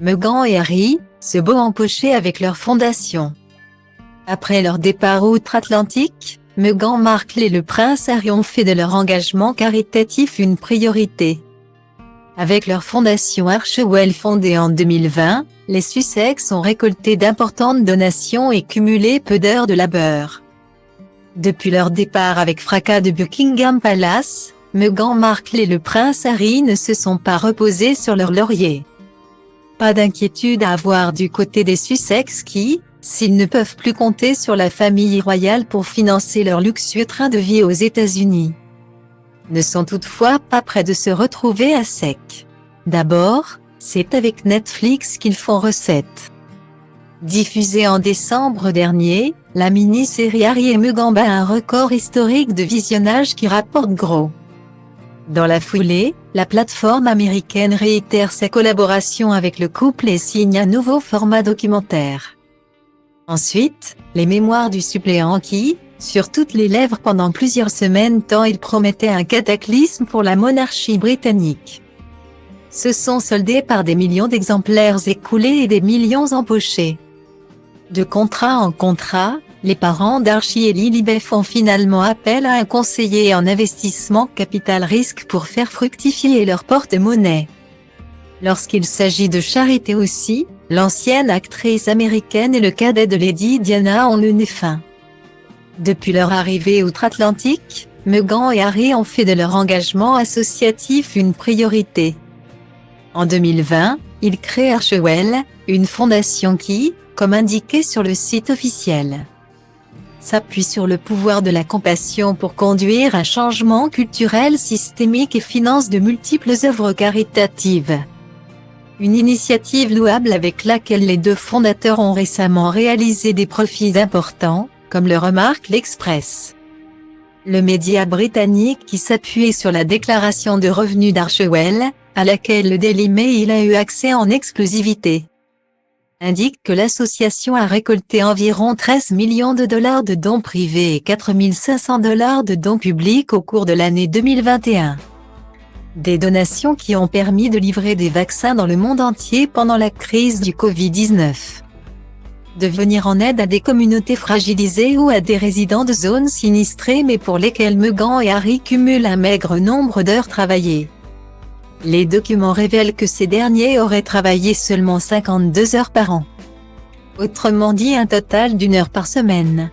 Meghan et Harry, se beau empoché avec leur fondation. Après leur départ outre-Atlantique, Meghan Markle et le prince Harry ont fait de leur engagement caritatif une priorité. Avec leur fondation Archewell fondée en 2020, les Sussex ont récolté d'importantes donations et cumulé peu d'heures de labeur. Depuis leur départ avec fracas de Buckingham Palace, Meghan Markle et le prince Harry ne se sont pas reposés sur leurs lauriers. Pas d'inquiétude à avoir du côté des Sussex qui, s'ils ne peuvent plus compter sur la famille royale pour financer leur luxueux train de vie aux États-Unis, ne sont toutefois pas prêts de se retrouver à sec. D'abord, c'est avec Netflix qu'ils font recette. Diffusée en décembre dernier, la mini-série Harry et Meghan bat un record historique de visionnage qui rapporte gros. Dans la foulée, la plateforme américaine réitère sa collaboration avec le couple et signe un nouveau format documentaire. Ensuite, les mémoires du suppléant qui, sur toutes les lèvres pendant plusieurs semaines tant il promettait un cataclysme pour la monarchie britannique, se sont soldés par des millions d'exemplaires écoulés et des millions empochés. De contrat en contrat, les parents d'Archie et Lilibet font finalement appel à un conseiller en investissement capital risque pour faire fructifier leur porte-monnaie. Lorsqu'il s'agit de charité aussi, l'ancienne actrice américaine et le cadet de Lady Diana ont le nez fin. Depuis leur arrivée outre-Atlantique, Meghan et Harry ont fait de leur engagement associatif une priorité. En 2020, ils créent Archewell, une fondation qui, comme indiqué sur le site officiel, s'appuie sur le pouvoir de la compassion pour conduire un changement culturel systémique et finance de multiples œuvres caritatives. Une initiative louable avec laquelle les deux fondateurs ont récemment réalisé des profits importants, comme le remarque l'Express. Le média britannique qui s'appuyait sur la déclaration de revenus d'Archewell, à laquelle le Daily Mail a eu accès en exclusivité, indique que l'association a récolté environ 13 millions de dollars de dons privés et 4 500 $ de dons publics au cours de l'année 2021. Des donations qui ont permis de livrer des vaccins dans le monde entier pendant la crise du Covid-19. De venir en aide à des communautés fragilisées ou à des résidents de zones sinistrées mais pour lesquels Meghan et Harry cumulent un maigre nombre d'heures travaillées. Les documents révèlent que ces derniers auraient travaillé seulement 52 heures par an. Autrement dit un total d'1 heure par semaine.